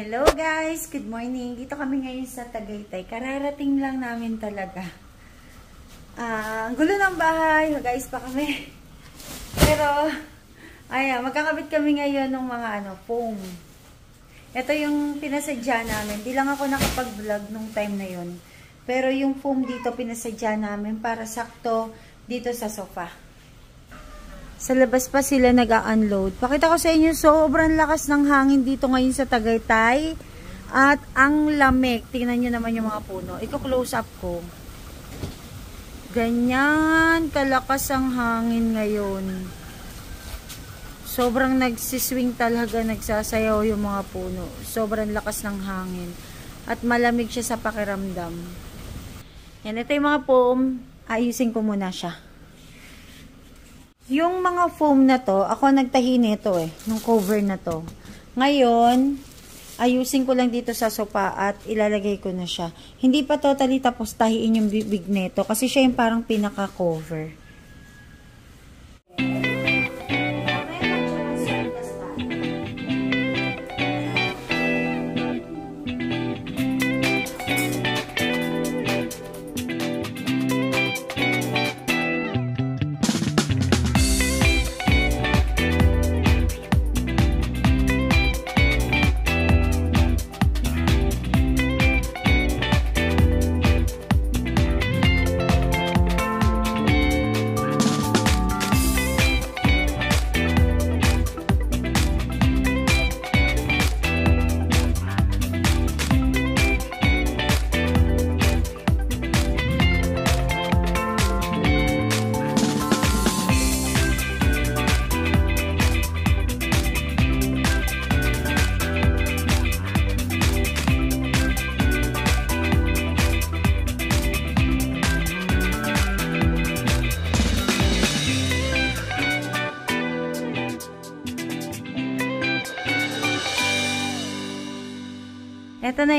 Hello guys! Good morning! Dito kami ngayon sa Tagaytay. Kararating lang namin talaga. Ang gulo ng bahay. Guys pa kami. Pero, ayan, magkakabit kami ngayon ng mga foam. Ito yung pinasadya namin. Di lang ako nakapag-vlog nung time na yun. Pero yung foam dito pinasadya namin para sakto dito sa sofa. Sa labas pa sila nag-unload. Pakita ko sa inyo, sobrang lakas ng hangin dito ngayon sa Tagaytay. At ang lamig. Tingnan nyo naman yung mga puno. Iko-close up ko. Ganyan kalakas ang hangin ngayon. Sobrang nagsiswing talaga, nagsasayaw yung mga puno. Sobrang lakas ng hangin. At malamig siya sa pakiramdam. Yan, ito yung mga foam. Ayusin ko muna siya. Yung mga foam na to, ako nagtahi nito nung cover na to. Ngayon, ayusin ko lang dito sa sofa at ilalagay ko na siya. Hindi pa totally tapos tahiin yung bibig nito kasi siya yung parang pinaka-cover. Ito na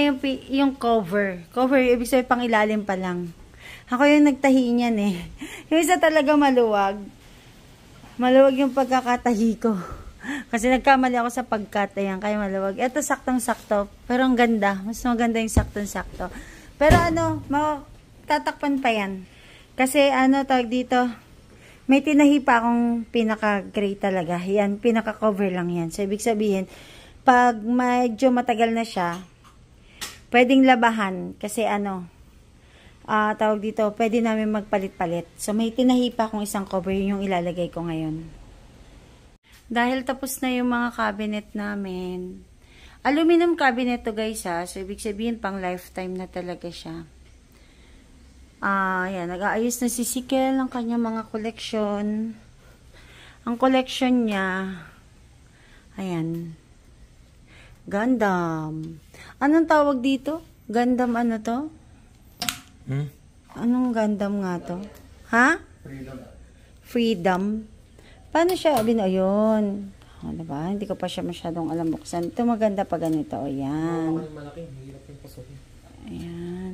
yung cover. Cover, ibig sabihin pang ilalim pa lang. Ako yung nagtahi niyan Yung isa talaga maluwag. Maluwag yung pagkakatahi ko. Kasi nagkamali ako sa pagkat. Ayan, kaya maluwag. Ito saktong-sakto. Pero ang ganda. Mas maganda yung saktong-sakto. Pero tatakpan pa yan. Kasi tawag dito, may tinahi pa akong pinaka-gray talaga. Yan, pinaka-cover lang yan. So, ibig sabihin, pag medyo matagal na siya, pwedeng labahan kasi tawag dito, pwede namin magpalit-palit. So, may tinahi pa akong isang cover, yung ilalagay ko ngayon. Dahil tapos na yung mga cabinet namin. Aluminum cabinet to guys So, ibig sabihin pang lifetime na talaga siya. Yan, nag-aayos na si Sikel ng kanyang mga collection. Ang collection niya, ayan, Gundam. Anong tawag dito? Gundam to? Anong Gundam nga to? Ha? Freedom. Paano siya? Ayun. Diba? Hindi ko pa siya masyadong alam buksan. Ito maganda pa ganito. Ayan. Ayan.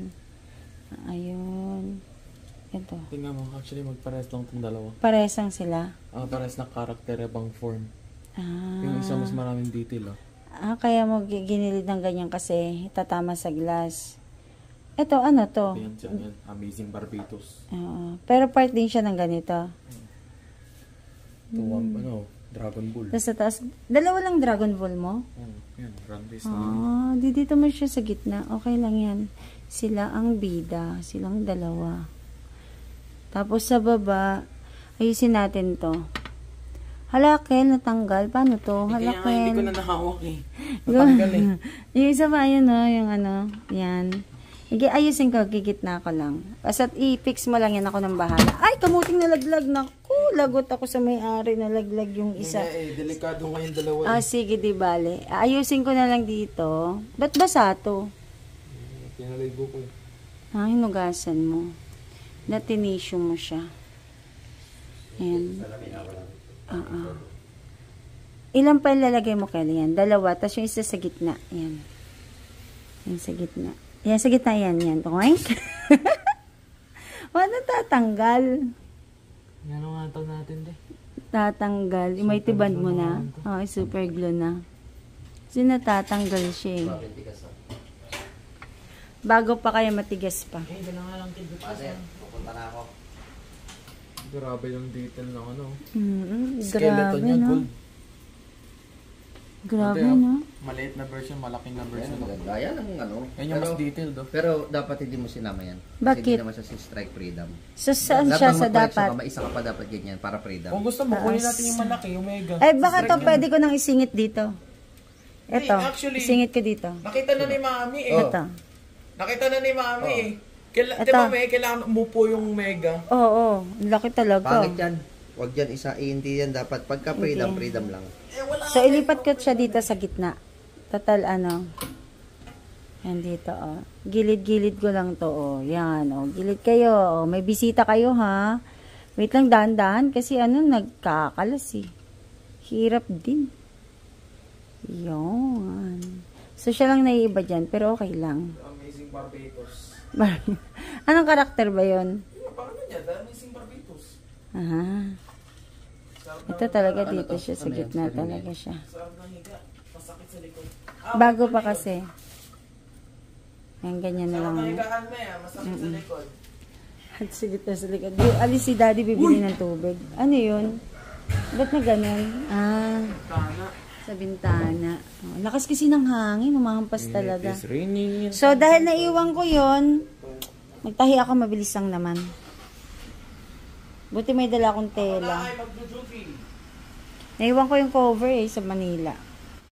Ayun. Ito. Tingnan mo, actually magpares lang itong dalawa. Pares lang sila? Pares na karakter bang form. Yung isa mas maraming detail kaya mo ginilid ng ganyan kasi tatama sa glass. Ito, to? Yan. Amazing Barbados. Pero part din siya ng ganito. Ito, Dragon Ball. Tapos sa taas, dalawa lang Dragon Ball mo? Yan, run race na. Dito mo siya sa gitna. Okay lang yan. Sila ang bida. Silang dalawa. Tapos sa baba, ayusin natin to. Halakel, natanggal. Paano to? Halakel. Hindi ko na nahawak Natanggal Yung isa pa, yun yung yan. Ayusin ko, gigitna ko lang. Basta i-fix mo lang yan, ako ng bahala. Ay, kamuting nalaglag. Naku, lagot ako sa may-ari. Nalaglag yung isa. Delikado nga yung dalawa. Sige, di bale. Ayusin ko na lang dito. Ba't basa to? Pinaligo ko hinugasan mo. Natinisyo mo siya. Ayan. Ilan pa ilalagay mo, Kelly? Yan. Dalawa. Tapos yung isa sa gitna. Yan. Yan sa gitna. Yan sa gitna yan. Yan. Toink. Wala tatanggal. Yan ang ataw natin tatanggal. May tiband mo na. Super glue na. Kasi natatanggal siya eh. Bakit tigas na? Bago pa kaya matigas pa. Eh, gano'n nga lang tigas. Ate, pupunta na ako. Grabe yung detail ng ano. Grabe, Skeleton niya, no? gold. Grabe, Ate, no? Maliit na version, malaking na Ayan, version. maganda. Yan ang ano. Yan yung mas detailed, oh. Pero dapat hindi mo sinama yan. Kasi Bakit? hindi naman siya si Strike Freedom. So, saan siya sa dapat? May isa ka pa dapat ganyan para freedom. Kung gusto mo, kunin natin yung malaki, yung mega. Ay, baka to Strike pwede ko nang isingit dito. Ito, Ay, actually, isingit ko dito. Nakita na ni Mami eh. Oh. Ito. Nakita na ni Mami eh. Ito. Di ba may kailangan umupo yung mega? Oo, ang laki talaga. Pangit yan. Huwag yan isa. Hindi yan dapat. Pagka freedom, freedom lang. So, ilipat ko siya dito sa gitna. Total, ano. Yan dito, oh. Gilid-gilid ko lang to, oh. Yan, oh. Gilid kayo, oh. May bisita kayo, ha. Wait lang, dahan-dahan. Kasi, ano, nagkakalas, eh. Hirap din. Yan. So, siya lang naiiba dyan, pero okay lang. Amazing Barbados. Anong karakter ba yun? Paano niya? The Amazing Barbados. Aha. Ito talaga dito siya, sa gitna talaga siya. Sarap ng higa. Masakit sa likod. Bago pa kasi. Ayan, ganyan na lang. Higaan mo yan. Masakit sa likod. At sa gitna sa likod. Alis si daddy bibili ng tubig. Ano yun? Ba't na ganun? Ah, Kana. sa bintana. Oh, lakas kasi ng hangin. Umahampas talaga. It's raining. So, dahil naiwan ko yun, nagtahi ako, mabilis lang naman. Buti may dala akong tela. Ay, magduduty. Naiwan ko yung cover eh, sa Manila.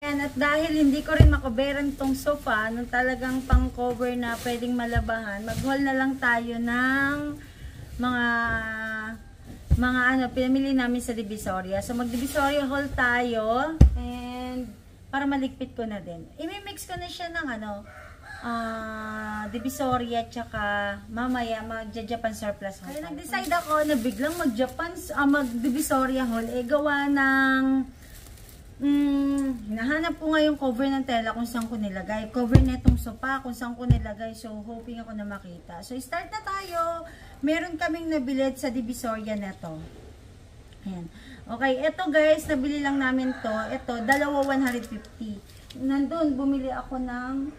Yan, at dahil hindi ko rin makoberan tong sofa, nung talagang pang cover na pwedeng malabahan, mag-haul na lang tayo ng mga ano, pinamili namin sa Divisoria. So, mag-Divisoria haul tayo, and para maligpit ko na din. I-mix ko na siya ng ano, Divisoria, tsaka mamaya mag-Japan surplus haul. Kaya nag-decide ako na biglang mag-Divisoria haul, gawa ng nahanap ko nga yung cover ng tela kung saan ko nilagay. Cover netong sopa kung saan ko nilagay. So, hoping ako na makita. So, start na tayo. Meron kaming nabilit sa Divisoria na to. Ayan. Okay, ito guys, nabili lang namin to. Ito, dalawa 150. Nandun, bumili ako ng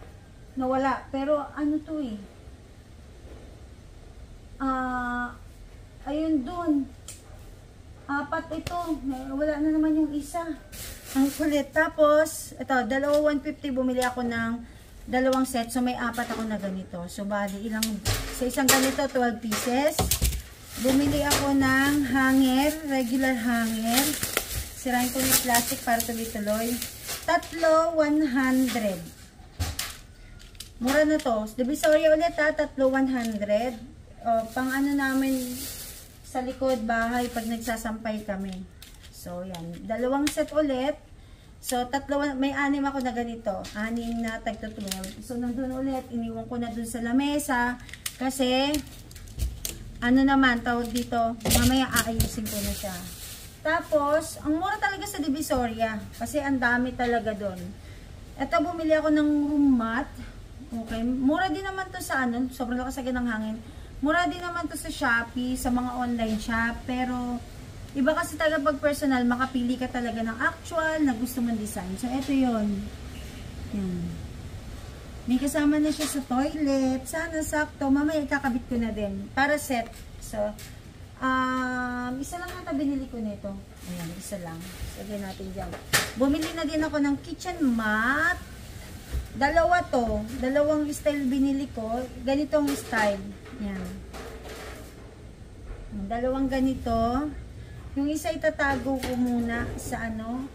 nawala. Pero, ano to eh? Ayun dun. Apat ito. Wala na naman yung isa. Ang kulit. Tapos, ito, dalawa 150. Bumili ako ng dalawang set. So, may apat ako na ganito. So, bali, sa isang ganito, 12 pieces. Bumili ako ng hanger, regular hanger. Sirain ko yung plastic para tuloy-tuloy. Tatlo, 100. Mura na to. Divisoria ulit ha, tatlo, 100. Pang ano namin sa likod bahay pag nagsasampay kami. So, yan. Dalawang set ulit. So, may 6 ako na ganito. 6 na tagtutulong. So, nandun ulit. Iniwan ko na dun sa lamesa. Kasi, ano naman, tawag dito, mamaya aayusin ko na siya. Tapos, ang mura talaga sa Divisoria. Kasi, ang dami talaga dun. Ito, bumili ako ng room mat. Okay. Mura din naman to sa ano. Sobrang lakas agad ng hangin. Mura din naman to sa Shopee, sa mga online shop. Pero, iba kasi talaga pag personal, makapili ka talaga ng actual na gusto mong design. So, ito yun. Yan. May kasama na siya sa toilet. Sana sakto. Mamaya kakabit ko na din. Para set. So, isa lang nata binili ko nito. Ayan, isa lang. Sagyan natin dyan. Bumili na din ako ng kitchen mat. Dalawa to. Dalawang style binili ko. Ganitong style. Yan. Dalawang ganito. Yung isa itatago ko muna sa ano.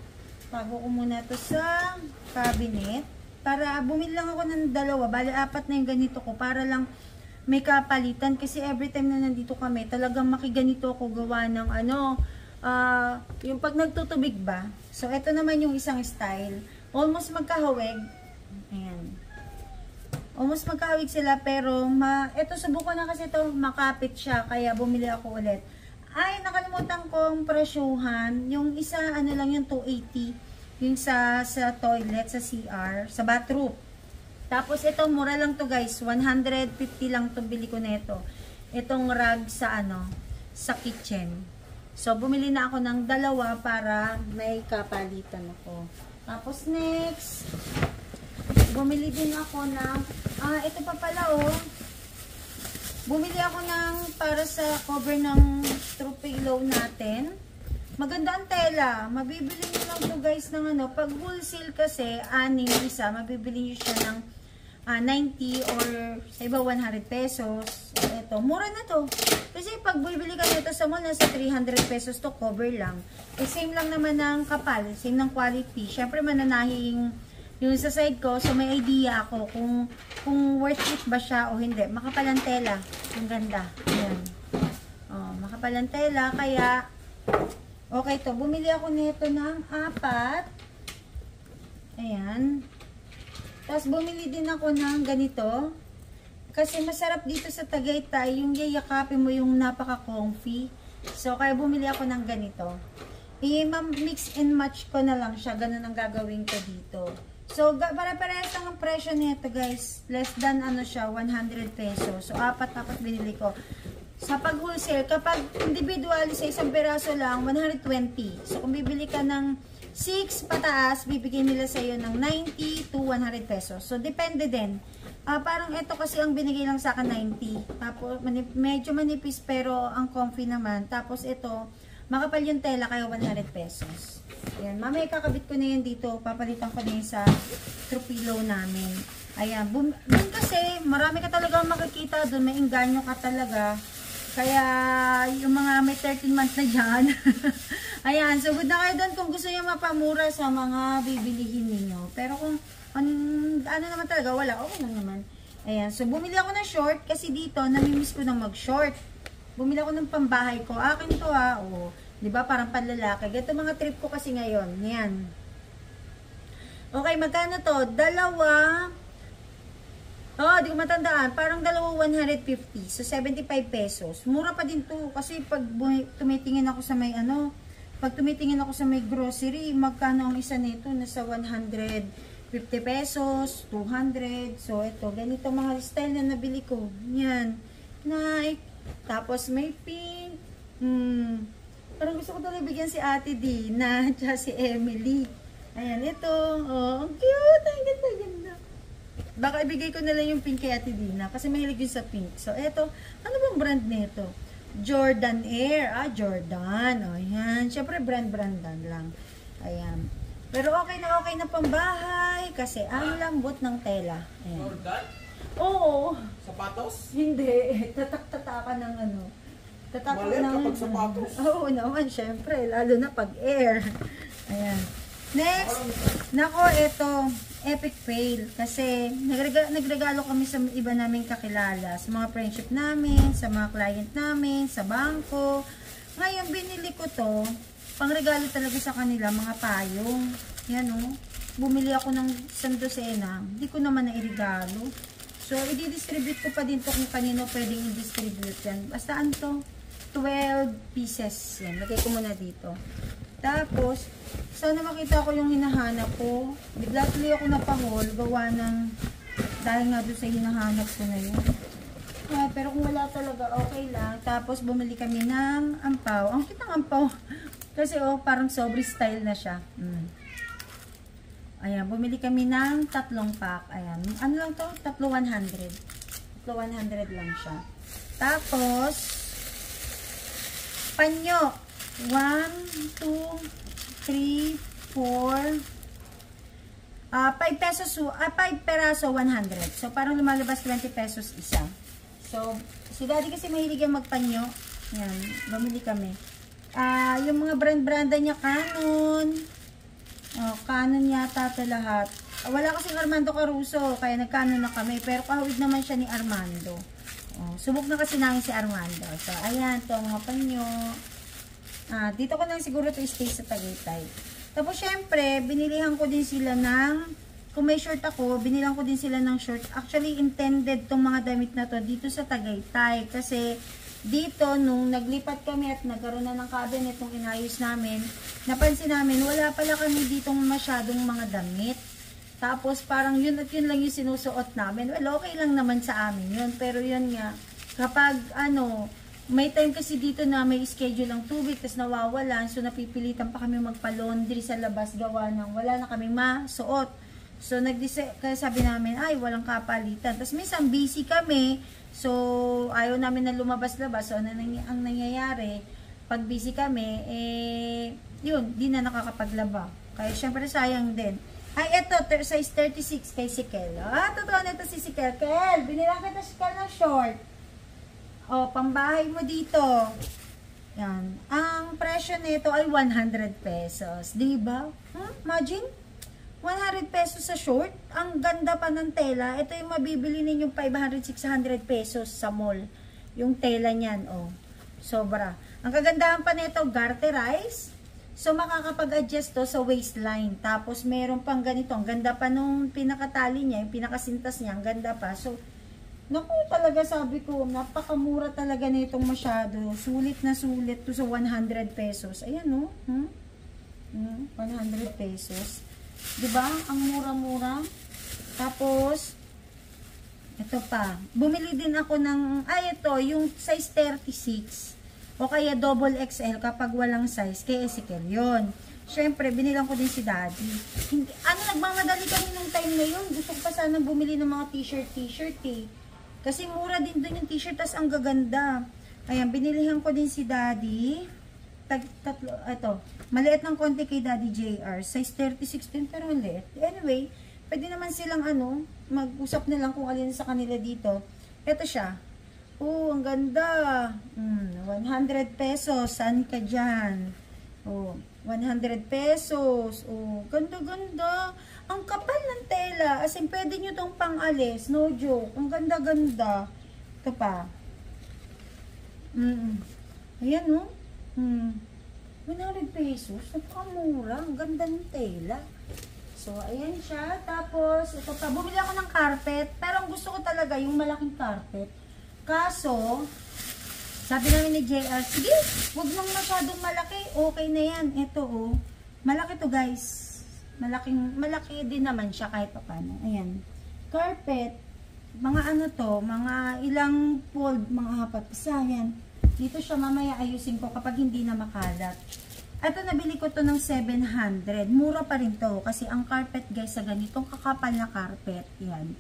Tago ko muna to sa cabinet. Para bumili lang ako ng dalawa. Bali, 4 na yung ganito ko. Para lang may kapalitan. Kasi every time na nandito kami, talagang makiganito ako gawa ng ano. Yung pag nagtutubig ba. So, ito naman yung isang style. Almost magkahawig. Ayan. Almost magkahawig sila. Pero, ito subukan na kasi ito. Makapit siya. Kaya bumili ako ulit. Ay, nakalimutan kong presyuhan. Yung isa, ano lang yung 280. Yung sa toilet, sa CR, sa bathroom. Tapos, ito, mura lang to guys. 150 lang to bili ko nito. Itong rag sa ano, sa kitchen. So, bumili na ako ng dalawa para may kapalitan ako. Tapos next, bumili din ako ng, ito pa pala oh. Bumili ako ng, para sa cover ng throw pillow natin. Maganda ang tela. Mabibili nyo lang to guys ng ano. Pag wholesale kasi, anim isa, mabibili nyo siya ng 90 or sa iba 100 pesos. Ito, mura na to. Kasi pag bibili ka nito sa mall, nasa 300 pesos to, cover lang. Eh, same lang naman ng kapal, same ng quality. Syempre mananahing yung sa side ko, so may idea ako kung worth it ba siya o hindi. Makapal ang tela. Ang ganda. Ayan. Oh, makapal ang tela, kaya okay to. Bumili ako nito ng 4. Ayan. Tapos bumili din ako ng ganito. Kasi masarap dito sa Tagaytay, yung yayakapin mo yung napaka-comfy. So, kaya bumili ako ng ganito. I-mix and match ko na lang siya. Ganun ang gagawin ko dito. So, para-parehas lang ang presyo nito guys. Less than ano siya, 100 pesos. So, apat binili ko. Sa pag-wholesale, kapag individual sa isang peraso lang, 120. So, kung bibili ka ng 6 pataas, bibigyan nila sa iyo ng 90 to 100 pesos. So, depende din. Parang ito kasi ang binigay lang sa akin 90. Tapos, medyo manipis pero ang comfy naman. Tapos, ito, makapal yung tela kaya 100 pesos. Ayan, mamaya kakabit ko na yan dito. Papalitan ko na yan sa throw pillow namin. Ayan, doon kasi marami ka talaga makikita doon. May engganyo ka talaga. Kaya yung mga may 13 months na dyan. Ayan, so good na kayo doon kung gusto nyo mapamura sa mga bibilihin ninyo. Pero kung ano naman talaga, wala. Okay lang naman. Ayan, so bumili ako ng short kasi dito namimiss ko na mag-short. Bumili ako ng pambahay ko. Akin to oh. 'Di ba? Parang panlalaki. Ito mga trip ko kasi ngayon. Yan. Okay, magkano to? Dalawa. Oh, di ko matandaan. Parang dalawa 150. So 75 pesos. Mura pa din to kasi pag tumitingin ako sa may grocery, magkano ang isa nito? Nasa 150 pesos, 200. So ito, ganito mga style na nabili ko. Yan. Nike. Tapos may pink. Parang gusto ko talaga bigyan si Ate Dina at si Emily. Ayan, ito. Oh, ang cute. Ang ganda. Baka ibigay ko na lang yung pink kay Ate Dina kasi mahilig yun sa pink. So, ito. Ano bang brand nito? Jordan Air. Jordan. O, yan. Siyempre, brand-brandan lang. Ayan. Pero okay na pambahay kasi ang lambot ng tela. Ayan. Jordan? Oo. Sapatos? Hindi. Tatak-tatakan ng ano. Malit kapag sapatos. Oo naman, syempre. Lalo na pag air. Ayan. Next. Nako, ito. Epic fail. Kasi nagregalo kami sa iba naming kakilala. Sa mga friendship namin, sa mga client namin, sa bangko. Ngayon, binili ko to. Pangregalo talaga sa kanila, mga payong. Yan o. Bumili ako ng sandosena. Hindi ko naman na-irigalo. So, i-distribute ko pa din to kung kanino pwedeng i-distribute yan. Basta to? 12 pieces. Yan. Lagay ko muna dito. Tapos, sana makita ko yung hinahanap ko. Bigla tuloy ako napahol. Gawa ng, dahil nga doon sa hinahanap ko na yun. Pero kung wala talaga, okay lang. Tapos, bumili kami ng ampaw. Ang kitang ampaw. Kasi, parang sobre style na siya. Ayan, bumili kami ng 3 pack. Ayan, ano lang to? 3 100. 100 lang siya. Tapos, panyo. 1, 2, 3, 4, 5 pesos, 5 peraso, 100. So, parang lumalabas 20 pesos isa. So, si Daddy kasi mahilig yung magpanyo. Ayan, bumili kami. Yung mga brand-branda niya, Canon. Canon yata ito lahat. Wala kasing Armando Caruso, kaya nag-Canon na kami. Pero kahawig naman siya ni Armando. Subok na kasi namin si Armando. So, ayan, ito mga panyo. Dito ko lang siguro ito stay sa Tagaytay. Tapos, syempre, binilihan ko din sila ng, kung may short ako, binilihan ko din sila ng short. Actually, intended tong mga damit na to dito sa Tagaytay. Kasi, dito, nung naglipat kami at nagkaroon na ng cabinet nung inayos namin, napansin namin, wala pala kami ditong masyadong mga damit. Tapos, parang yun at yun lang yung sinusuot namin. Well, okay lang naman sa amin yun. Pero yun nga, kapag, May time kasi dito na may schedule ng tubig, tapos nawawalan. So, napipilitan pa kami magpa-laundry sa labas gawa ng wala na kaming masuot. So, kaya sabi namin, ay, walang kapalitan. Tapos, minsan busy kami. So, ayaw namin na lumabas-labas. So, ang nangyayari, pag busy kami, yun, di na nakakapaglaba. Kaya, syempre, sayang din. Ay, eto, size 36 kay si Kel. Totoo na ito si Kel. Kel, binilang kita si Kel ng short. O, pambahay mo dito. Yan. Ang presyo nito ay 100 pesos. Diba? Imagine? 100 pesos sa short. Ang ganda pa ng tela. Ito yung mabibili ninyong 500, 600 pesos sa mall. Yung tela niyan, oh. Sobra. Ang kagandahan pa nito, garterize. So, makakapag-adjust to sa waistline. Tapos, meron pang ganito. Ang ganda pa nung pinakatali niya, yung pinakasintas niya. Ang ganda pa. So, naku, talaga sabi ko, napakamura talaga nitong masyado. Sulit na sulit to sa 100 pesos. Ayan, no? 100 pesos. Diba? Ang mura-mura. Tapos, ito pa. Bumili din ako ng, ito, yung size 36. O kaya double XL kapag walang size. Kaya Ezekiel yun. Siyempre, binilang ko din si Daddy. Nagmamadali kami ng time na yun. Gusto ko pa sana bumili ng mga t-shirt eh. Kasi mura din doon yung t-shirt, tas ang gaganda. Ayan, binilihan ko din si Daddy. Ito, maliit ng konti kay Daddy JR. Size 36 din, pero maliit. Anyway, pwede naman silang mag-usap na lang kung alin sa kanila dito. Ito siya. Ang ganda. 100 pesos. Saan ka dyan? 100 pesos. Ganda-ganda. Ang kapal ng tela. As in, pwede nyo itong pang-alis. No joke. Ang ganda-ganda. Ito pa. Ayan, no? 100 pesos. Napakamura. Ang ganda ng tela. So, ayan siya. Tapos, ito pa. Bumili ako ng carpet. Pero ang gusto ko talaga, yung malaking carpet. Kaso, sabi namin ni JR, sige, huwag nang masyadong malaki. Okay na yan. Ito, malaki to, guys. Malaki din naman siya kahit pa paano. Ayan. Carpet, mga mga ilang fold, mga 4. Isa, yan. Dito siya mamaya ayusin ko kapag hindi na makalat. Ito, nabili ko to ng 700. Mura pa rin to. Kasi ang carpet, guys, sa ganitong kakapal na carpet, yan.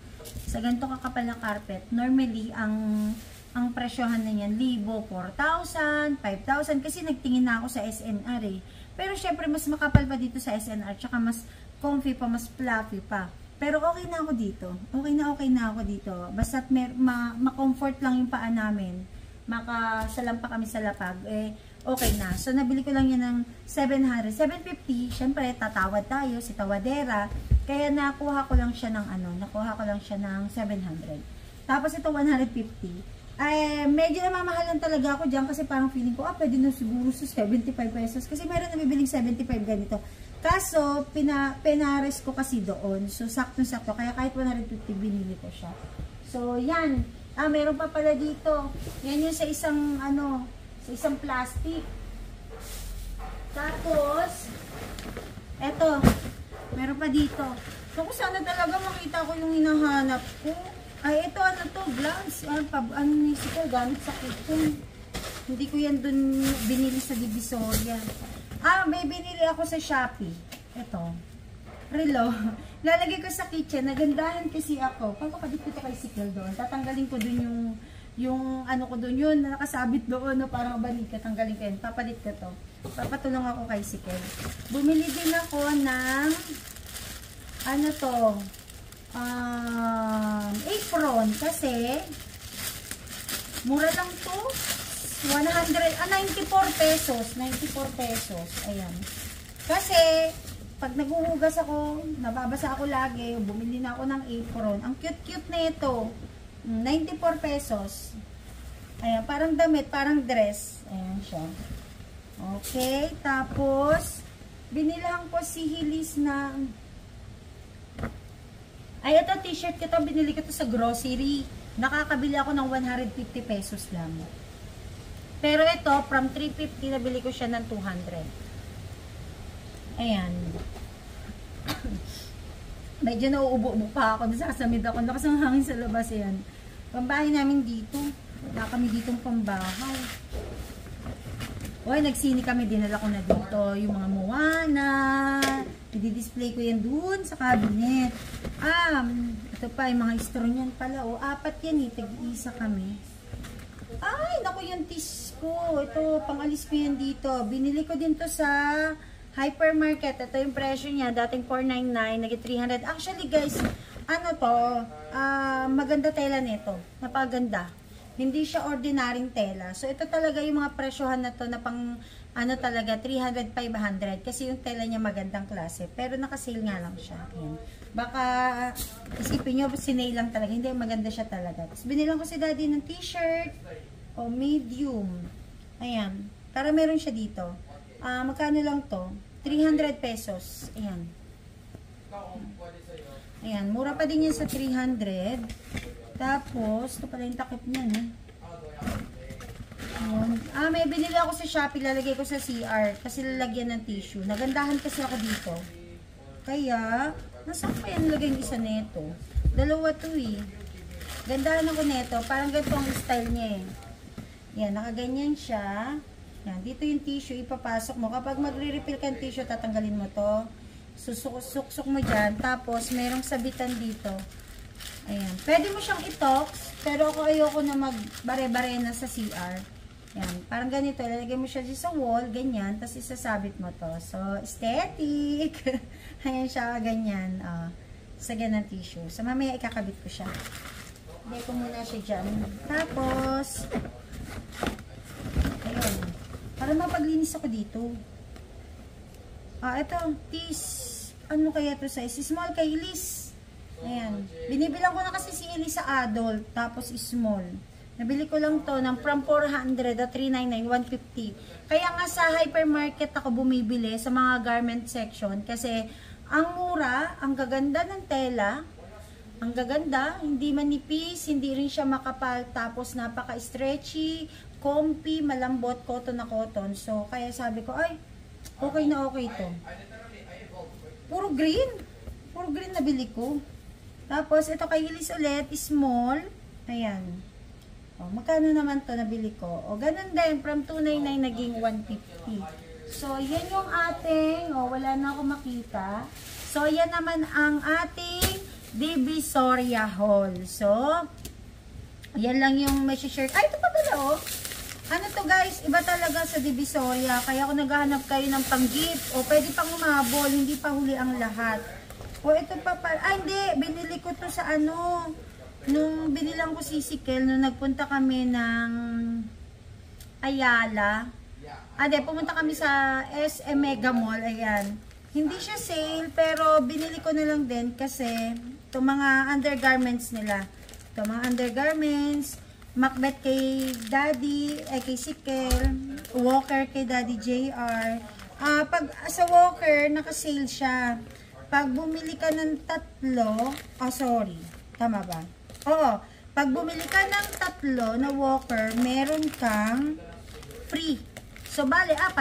Sa ganitong kakapal na carpet, normally, ang presyohan na yan, 1,000, 4,000, 5,000. Kasi nagtingin na ako sa SNR eh. Pero syempre, mas makapal pa dito sa SNR. Tsaka mas comfy pa, mas fluffy pa. Pero okay na ako dito. Okay na ako dito. Basta ma-comfort lang yung paa namin. Makasalam pa kami sa lapag. Okay na. So, nabili ko lang yan ng 700. 750. Syempre, tatawad tayo. Si Tawadera. Kaya nakuha ko lang siya ng nakuha ko lang siya ng 700. Tapos ito, 150. Medyo namamahalan talaga ako dyan kasi parang feeling ko, pwede na siguro sa 75 pesos. Kasi meron na bibiling 75 ganito. Kaso, penares ko kasi doon. So, sakto-sakto. Kaya kahit 150, binili ko siya. So, yan. Meron pa pala dito. Yan yung sa isang, sa isang plastic. Tapos, eto. Meron pa dito. So, kung sana talaga makita ko yung hinahanap ko. Ito, gloves. Si ko, gamit sa kitchen. Hindi ko yan dun binili sa Divisoria. May binili ako sa Shopee. Ito. Relo. Lalagay ko sa kitchen. Nagandahan kasi ako. Pagkakadip ko ito kay Sikel doon. Tatanggalin ko dun yung ko dun yun. Nakasabit doon na parang balik. Tatanggalin ko yun. Papalit ko to. Papatulong ako kay Sikel. Bumili din ako ng apron kasi mura lang to. 94 pesos. 94 pesos. Ayan. Kasi pag naghuhugas ako, nababasa ako lagi, bumili na ako ng apron. Ang cute-cute na ito. 94 pesos. Ayan, parang damit, parang dress. Ayan siya. Okay, tapos binilang ko si Hilis na ito t-shirt ko to, binili ko to sa grocery. Nakakabili ako ng 150 pesos lang. Pero ito, from 350, nabili ko siya ng 200. Ayan. Medyo nauubo-ubo pa ako. Nasasamid ako. Lakas ng hangin sa labas. Ayan. Pambahay namin dito. Wala kami ditong pambahay. Oy, nagsini kami, dinala ko na dito yung mga Moana. I-display ko yan dun sa cabinet. Ito pa, yung mga straw niyan pala. O, 4 yan eh, tag-isa kami. Ay, naku yung tis ko. Ito, pangalis ko yan dito. Binili ko din to sa hypermarket. Ito yung presyo niya. Dating $499, naging $300. Actually guys, ano to, maganda tela nito. Napaganda. Hindi siya ordinaryong tela. So, ito talaga yung mga presyohan na to na pang, ano talaga, 300, 500. Kasi yung tela niya magandang klase. Pero naka-sale nga lang siya. Ayan. Baka, isipin nyo, sinay lang talaga. Hindi, maganda siya talaga. Tapos, binilang ko si daddy ng t-shirt. O, medium. Ayan. Para meron siya dito. Magkano lang to? 300 pesos. Ayan. Ayan. Mura pa din yan sa 300. Tapos, ito pala yung takip niya, no? May binili ako sa Shopee, lalagay ko sa CR, kasi lalagyan ng tissue. Nagandahan kasi ako dito. Kaya, nasaan pa yan lagay yung isa neto? Dalawa to eh. Gandahan ako neto, parang ganito ang style niya eh. Yan, nakaganyan siya. Yan, dito yung tissue, ipapasok mo. Kapag magre-refill ka ng tissue, tatanggalin mo to. Suksok mo dyan, tapos merong sabitan dito. Ayan. Pwede mo siyang i-tox, pero ako ayoko na magbare-bare na sa CR. Ayan. Parang ganito. Lalagay mo siya sa wall, ganyan. Tapos isasabit mo to. So, aesthetic. Ayan siya, ganyan. Sa ganang tissue. So, mamaya ikakabit ko siya. Lagay ko muna siya dyan. Tapos, ayun. Para mapaglinis ako dito. Ito. Ano kaya to size? Small kay Elise. Ayan. Binibilang ko na kasi si Elise sa adult, tapos small. Nabili ko lang to ng from 400 at 399, 150. Kaya nga sa hypermarket ako bumibili sa mga garment section kasi ang mura, ang gaganda ng tela, ang gaganda, hindi manipis, hindi rin siya makapal, tapos napaka-stretchy, comfy, malambot, cotton na cotton. So, kaya sabi ko, ay, okay na okay to. Puro green nabili ko. Tapos, ito kay Elise ulit, small. Ayan. Magkano naman to nabili ko? Ganun din, from 299 naging 150. So, yan yung ating, wala na ako makita. So, yan naman ang ating Divisoria haul. So, yan lang yung shirt. Ay, ito pa pala, Ano to guys, iba talaga sa Divisoria. Kaya kung naghahanap kayo ng pang-gift, pwede pang umabol, hindi pa huli ang lahat. Ito pa pala. Hindi. Binili ko to sa nung binilang ko si Sikel, nung nagpunta kami ng Ayala. Pumunta kami sa SM Mega Mall. Ayan. Hindi siya sale, pero binili ko na lang din kasi itong mga undergarments nila. Itong mga undergarments, Macbeth kay Daddy, kay Sikel, Walker kay Daddy JR. Pag sa Walker, naka-sale siya. Pag bumili ka ng 3, tama ba? Oo, pag bumili ka ng 3 na Walker, meron kang free. So, bale, 4.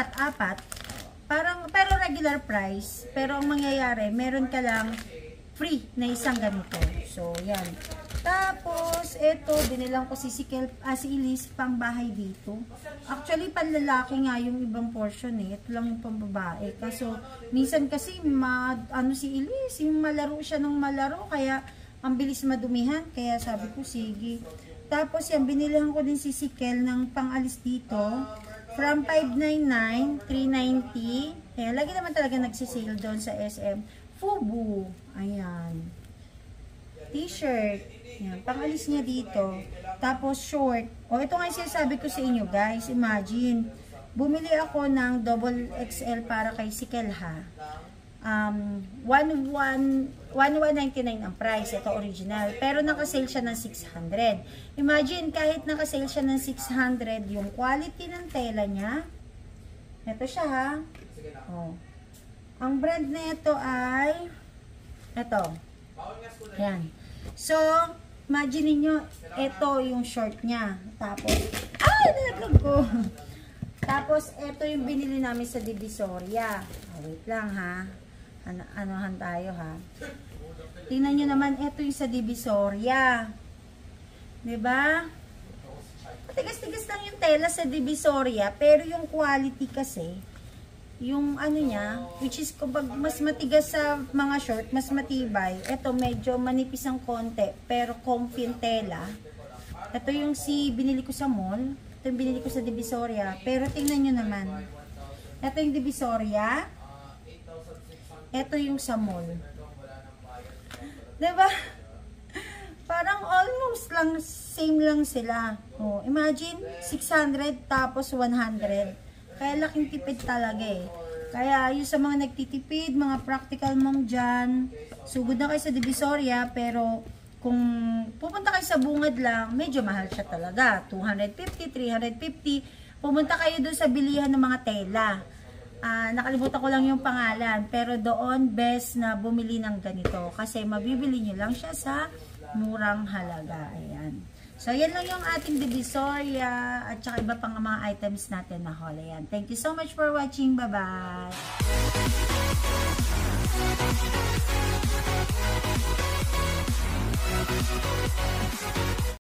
Pero regular price. Pero ang mangyayari, meron ka lang free na isang ganito. So, yan. Tapos, ito, binilang ko si Elise pang bahay dito. Actually, panlalaki nga yung ibang portion eh. Ito lang yung pambabae. Kaso, minsan kasi, si Elise, yung malaro siya ng malaro, kaya, ang bilis madumihan. Kaya sabi ko, sige. Tapos, yan, binilihan ko din si Sikel ng pangalis dito. From 599, 390. Kaya, lagi naman talaga nagsisale doon sa SM. Fubu. Ayan. T-shirt. Yan, pangalis niya dito. Tapos short. Ito nga yung sinasabi ko sa inyo guys. Imagine, bumili ako ng double XL para kay Sikel ha. 1199 ang price. Ito original. Pero nakasale siya ng 600. Imagine, kahit nakasale siya ng 600, yung quality ng tela niya. Ito siya ha. Ang brand na ito ay ito. Yan. So, imagine niyo, ito yung short niya. Tapos, nalaglag ko. Tapos, ito yung binili namin sa Divisoria. Wait lang ha. Anohan tayo ha. Tingnan nyo naman, ito yung sa Divisoria. Diba? matigas-tigas lang yung tela sa Divisoria, pero yung quality kasi, yung ano niya, which is kumbaga mas matigas sa mga short, mas matibay. Ito medyo manipis ang konti, pero comfy yung tela. Ito yung binili ko sa mall. Ito yung binili ko sa Divisoria. Pero tingnan nyo naman. Ito yung Divisoria. Ito yung sa mall. Diba? Parang almost lang, same lang sila. Oh, imagine, 600 tapos 100. Kaya laking tipid talaga eh. Kaya yung sa mga nagtitipid, mga practical mom dyan, sugod na kayo sa Divisoria, pero kung pupunta kayo sa bungad lang, medyo mahal siya talaga. 250, 350. Pumunta kayo doon sa bilihan ng mga tela. Nakalimutan ko lang yung pangalan, pero doon best na bumili ng ganito. Kasi mabibili nyo lang siya sa murang halaga. Ayan. So, yan lang yung ating Divisoria at saka iba pang mga items natin na haul. Ayan. Thank you so much for watching. Bye-bye!